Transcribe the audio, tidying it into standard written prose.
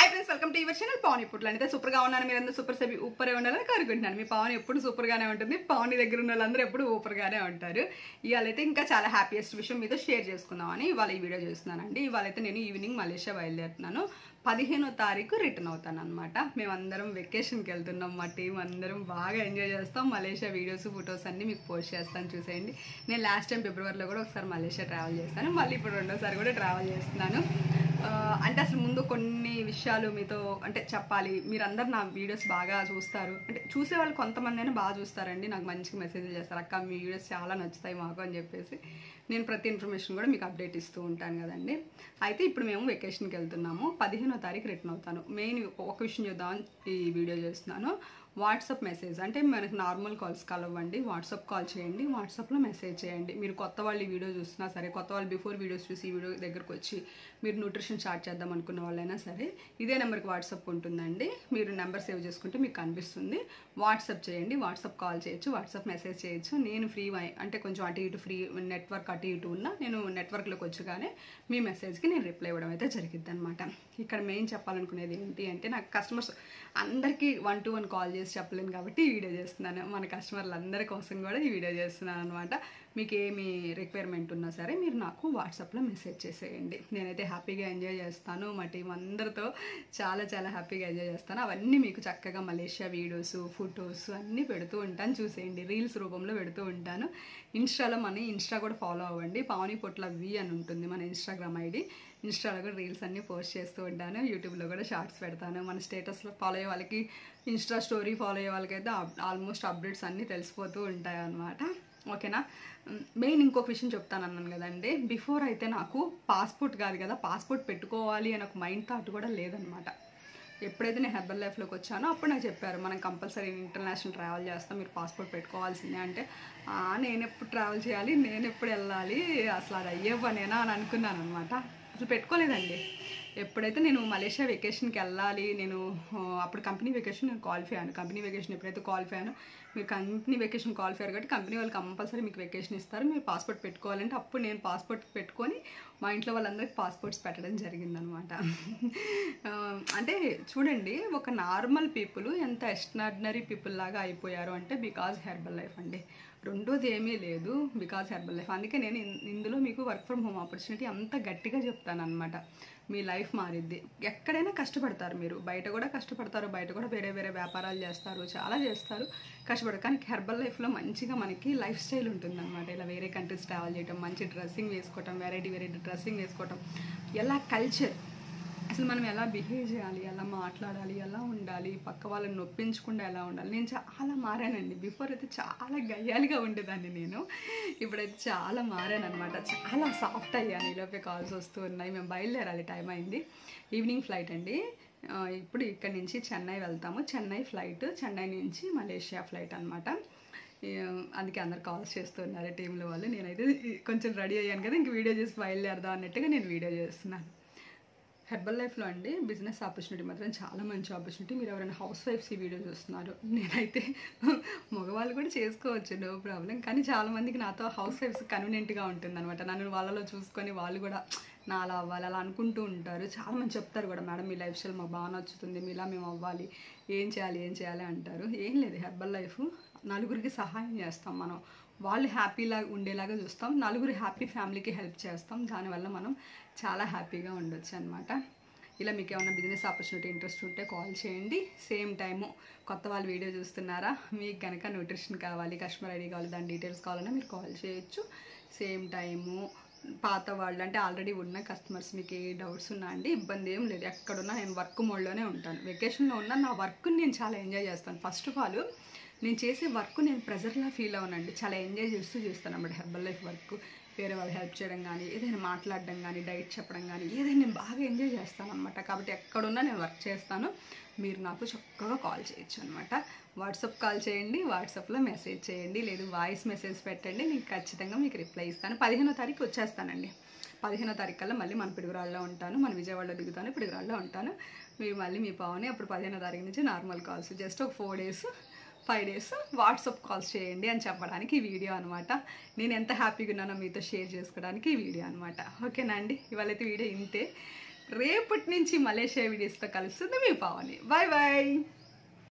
Hi friends, welcome to your channel Pavan. ఇప్పుడు అంటే సూపర్గా ఉన్నాను, మీరందరూ సూపర్ సభి ఊపరే ఉండాలని కోరుకుంటున్నాను. మీ పవన్ ఎప్పుడు సూపర్గానే ఉంటుంది, పవన్ దగ్గర ఉన్న వాళ్ళందరూ ఎప్పుడు ఊపర్గానే ఉంటారు. ఇవాళైతే ఇంకా చాలా హ్యాపీయెస్ట్ విషయం మీతో షేర్ చేసుకుందామని ఇవాళ ఈ వీడియో చేస్తున్నానండి. ఇవాళైతే నేను ఈవినింగ్ మలేషియా బయలుదేరుతున్నాను. 15వ తారీఖు రిటర్న్ అవుతాను అనమాట. మేమందరం వెకేషన్కి వెళ్తున్నాం, మా టీం అందరం బాగా ఎంజాయ్ చేస్తాం. మలేషియా వీడియోస్ ఫొటోస్ అన్నీ మీకు పోస్ట్ చేస్తాను, చూసేయండి. నేను లాస్ట్ టైం ఫిబ్రవరిలో కూడా ఒకసారి మలేషియా ట్రావెల్ చేస్తాను, మళ్ళీ ఇప్పుడు రెండోసారి కూడా ట్రావెల్ చేస్తున్నాను. అంటే అసలు ముందు కొన్ని విషయాలు మీతో అంటే చెప్పాలి. మీరందరూ నా వీడియోస్ బాగా చూస్తారు, అంటే చూసే వాళ్ళు కొంతమంది అయినా బాగా చూస్తారండి. నాకు మంచిగా మెసేజ్లు చేస్తారు, అక్క మీ వీడియోస్ చాలా నచ్చుతాయి మాకు అని చెప్పేసి. నేను ప్రతి ఇన్ఫర్మేషన్ కూడా మీకు అప్డేట్ ఇస్తూ ఉంటాను కదండి. అయితే ఇప్పుడు మేము వెకేషన్కి వెళ్తున్నాము. 15వ తారీఖు రిటర్న్ అవుతాను. మెయిన్ ఒక విషయం చూద్దామని ఈ వీడియో చేస్తున్నాను. వాట్సాప్ మెసేజ్ అంటే మనకు నార్మల్ కాల్స్ కలవండి, వాట్సాప్ కాల్ చేయండి, వాట్సాప్లో మెసేజ్ చేయండి. మీరు కొత్త వాళ్ళు ఈ వీడియో చూస్తున్నా సరే, కొత్త వాళ్ళు బిఫోర్ వీడియోస్ చూసి ఈ వీడియో దగ్గరకు వచ్చి మీరు న్యూట్రిషన్ స్టార్ట్ చేద్దాం అనుకున్న వాళ్ళైనా సరే, ఇదే నెంబర్కి వాట్సాప్ ఉంటుందండి. మీరు నెంబర్ సేవ్ చేసుకుంటే మీకు కనిపిస్తుంది. వాట్సాప్ చేయండి, వాట్సాప్ కాల్ చేయొచ్చు, వాట్సాప్ మెసేజ్ చేయొచ్చు. నేను ఫ్రీ అంటే కొంచెం అటు ఇటు ఫ్రీ నెట్వర్క్ అటు ఇటు ఉన్నా నేను నెట్వర్క్లోకి వచ్చగానే మీ మెసేజ్కి నేను రిప్లై ఇవ్వడం అయితే జరిగిద్ది అనమాట. ఇక్కడ మెయిన్ చెప్పాలనుకునేది ఏంటి అంటే, నాకు కస్టమర్స్ అందరికీ 1-to-1 కాల్ చేసి చెప్పలేను కాబట్టి ఈ వీడియో చేస్తున్నాను. మన కస్టమర్లు అందరి కోసం కూడా ఈ వీడియో చేస్తున్నాను అనమాట. మీకు ఏమి రిక్వైర్మెంట్ ఉన్నా సరే మీరు నాకు వాట్సాప్లో మెసేజ్ చేసేయండి. నేనైతే హ్యాపీగా ఎంజాయ్ చేస్తాను, మా టీం అందరితో చాలా చాలా హ్యాపీగా ఎంజాయ్ చేస్తాను. అవన్నీ మీకు చక్కగా మలేషియా వీడియోస్ ఫొటోస్ అన్నీ పెడుతూ ఉంటాను, చూసేయండి. రీల్స్ రూపంలో పెడుతూ ఉంటాను. ఇన్స్టాలో మన ఇన్స్టా కూడా ఫాలో అవ్వండి, పావని పొట్ల వి అని ఉంటుంది మన ఇన్స్టాగ్రామ్ ఐడి. ఇన్స్టాలో కూడా రీల్స్ అన్నీ పోస్ట్ చేస్తూ ఉంటాను, యూట్యూబ్లో కూడా షార్ట్స్ పెడతాను. మన స్టేటస్లో ఫాలో అయ్యే వాళ్ళకి, ఇన్స్టా స్టోరీ ఫాలో అయ్యే వాళ్ళకైతే ఆల్మోస్ట్ అప్డేట్స్ అన్నీ తెలిసిపోతూ ఉంటాయి అన్నమాట. ఓకేనా. మెయిన్ ఇంకొక విషయం చెప్తాను అన్నాను కదండి, బిఫోర్ అయితే నాకు పాస్పోర్ట్ కాదు కదా, పాస్పోర్ట్ పెట్టుకోవాలి అని ఒక మైండ్ థాట్ కూడా లేదనమాట. ఎప్పుడైతే నేను హెర్బల్ లైఫ్లోకి వచ్చానో అప్పుడు నాకు చెప్పారు, మనం కంపల్సరీ ఇంటర్నేషనల్ ట్రావెల్ చేస్తాం, మీరు పాస్పోర్ట్ పెట్టుకోవాల్సిందే. అంటే నేను ఎప్పుడు ట్రావెల్ చేయాలి, నేను ఎప్పుడు వెళ్ళాలి, అసలు అది అయ్యే పనేనా అని అనుకున్నాను అనమాట. అసలు పెట్టుకోలేదండి. ఎప్పుడైతే నేను మలేషియా వెకేషన్కి వెళ్ళాలి, నేను అప్పుడు కంపెనీ వెకేషన్ నేను క్వాలిఫై అయ్యాను. కంపెనీ వెకేషన్ ఎప్పుడైతే క్వాలిఫై అయ్యానో, మీరు కంపెనీ వెకేషన్ క్వాలిఫై అయ్యారు కాబట్టి కంపెనీ వాళ్ళు కంపల్సరీ మీకు వెకేషన్ ఇస్తారు, మీరు పాస్పోర్ట్ పెట్టుకోవాలంటే అప్పుడు నేను పాస్పోర్ట్ పెట్టుకొని మా ఇంట్లో వాళ్ళందరికీ పాస్పోర్ట్స్ పెట్టడం జరిగిందనమాట. అంటే చూడండి, ఒక నార్మల్ పీపుల్ ఎంత ఎక్స్ట్రాడినరీ పీపుల్ లాగా అయిపోయారు అంటే బికాజ్ హెర్బల్ లైఫ్ అండి. రెండోది ఏమీ లేదు, బికాజ్ హెర్బల్ లైఫ్. అందుకే నేను ఇందులో మీకు వర్క్ ఫ్రమ్ హోమ్ ఆపర్చునిటీ అంత గట్టిగా చెప్తాను అనమాట. మీ లైఫ్ మారిద్ది. ఎక్కడైనా కష్టపడతారు, మీరు బయట కూడా కష్టపడతారు, బయట కూడా వేరే వేరే వ్యాపారాలు చేస్తారు, చాలా చేస్తారు, కష్టపడతారు. కానీ హెర్బల్ లైఫ్లో మంచిగా మనకి లైఫ్ స్టైల్ ఉంటుందన్నమాట. ఇలా వేరే కంట్రీస్ ట్రావెల్ చేయడం, మంచి డ్రెస్సింగ్ వేసుకోవటం, వెరైటీ డ్రెస్సింగ్ వేసుకోవటం, ఎలా కల్చర్, అసలు మనం ఎలా బిహేవ్ చేయాలి, ఎలా మాట్లాడాలి, ఎలా ఉండాలి, పక్క వాళ్ళని నొప్పించకుండా ఎలా ఉండాలి. నేను చాలా మారానండి. బిఫోర్ అయితే చాలా గయ్యాలిగా ఉండేదాన్ని నేను, ఇప్పుడైతే చాలా మారాను అనమాట. చాలా సాఫ్ట్ అయ్యాను. ఈలోపే కాల్స్ వస్తూ ఉన్నాయి. మేము బయలుదేరాలి, టైం అయింది. ఈవినింగ్ ఫ్లైట్ అండి. ఇప్పుడు ఇక్కడి నుంచి చెన్నై వెళ్తాము. చెన్నై ఫ్లైట్, చెన్నై నుంచి మలేషియా ఫ్లైట్ అనమాట. అందుకే అందరు కాల్స్ చేస్తున్నారు టీంలో వాళ్ళు. నేనైతే కొంచెం రెడీ అయ్యాను కదా, ఇంక వీడియో చేసి బయలుదేరదాం అన్నట్టుగా నేను వీడియో చేస్తున్నాను. హెర్బల్ లైఫ్లో అండి బిజినెస్ ఆపర్చునిటీ మాత్రం చాలా మంచి ఆపర్చునిటీ. మీరు ఎవరైనా హౌస్ వైఫ్స్ ఈ వీడియో చూస్తున్నారు, నేనైతే మగవాళ్ళు కూడా చేసుకోవచ్చు, నో ప్రాబ్లం. కానీ చాలామందికి నాతో హౌస్ వైఫ్స్ కన్వీనియంట్గా ఉంటుంది అనమాట. నన్ను వాళ్ళలో చూసుకొని వాళ్ళు కూడా నా అలా అవ్వాలి అలా అనుకుంటూ ఉంటారు. చాలామంది చెప్తారు కూడా, మేడం మీ లైఫ్ స్టైల్ మాకు బాగా నచ్చుతుంది, మీలా మేము అవ్వాలి, ఏం చేయాలి అంటారు. ఏం లేదు, హెర్బల్ లైఫ్ నలుగురికి సహాయం చేస్తాం మనం. వాళ్ళు హ్యాపీలాగా ఉండేలాగా చూస్తాం, నలుగురు హ్యాపీ ఫ్యామిలీకి హెల్ప్ చేస్తాం. దానివల్ల మనం చాలా హ్యాపీగా ఉండొచ్చు అనమాట. ఇలా మీకు ఏమైనా బిజినెస్ ఆపర్చునిటీ ఇంట్రెస్ట్ ఉంటే కాల్ చేయండి. సేమ్ టైము కొత్త వాళ్ళు వీడియో చూస్తున్నారా, మీకు కనుక న్యూట్రిషన్ కావాలి, కస్టమర్ ఐడి కావాలి, దాని డీటెయిల్స్ కావాలన్నా మీరు కాల్ చేయొచ్చు. సేమ్ టైము పాత వాళ్ళు అంటే ఆల్రెడీ ఉన్న కస్టమర్స్ మీకు ఏ డౌట్స్ ఉన్నా అండి, ఇబ్బంది ఏం లేదు. ఎక్కడున్నా నేను వర్క్ మోడ్లోనే ఉంటాను. వెకేషన్లో ఉన్నా నా వర్క్ని నేను చాలా ఎంజాయ్ చేస్తాను. ఫస్ట్ ఆఫ్ ఆల్ నేను చేసే వర్క్ నేను ప్రెజర్లా ఫీల్ అవ్వనండి, చాలా ఎంజాయ్ చేస్తాను అన్నమాట. హెర్బల్ లైఫ్ వర్క్ వేరే వాళ్ళు హెల్ప్ చేయడం కానీ, ఏదైనా మాట్లాడడం కానీ, డైట్ చెప్పడం కానీ, ఏదైనా నేను బాగా ఎంజాయ్ చేస్తాను అనమాట. కాబట్టి ఎక్కడున్నా నేను వర్క్ చేస్తాను. మీరు నాకు చక్కగా కాల్ చేయొచ్చు అనమాట. వాట్సాప్ కాల్ చేయండి, వాట్సాప్లో మెసేజ్ చేయండి, లేదు వాయిస్ మెసేజ్ పెట్టండి, నేను ఖచ్చితంగా మీకు రిప్లై ఇస్తాను. 15వ తారీఖు వచ్చేస్తానండి. 15వ తారీఖు కల్లా మళ్ళీ మన పిడుగురాళ్ళలో ఉంటాను, మన విజయవాడలో దిగుతాను, పిడుగురాళ్ళలో ఉంటాను. మీరు మళ్ళీ మీ పావని అప్పుడు 15వ తారీఖు నుంచి నార్మల్ కాల్స్, జస్ట్ ఒక 5 days వాట్సాప్ కాల్స్ చేయండి అని చెప్పడానికి ఈ వీడియో అనమాట. నేను ఎంత హ్యాపీగా ఉన్నానో మీతో షేర్ చేసుకోవడానికి ఈ వీడియో అనమాట. ఓకేనా అండి, ఇవాళైతే వీడియో ఇంతే. రేపటి నుంచి మలేషియా వీడియోస్తో కలుస్తుంది మీ పావని. Bye bye.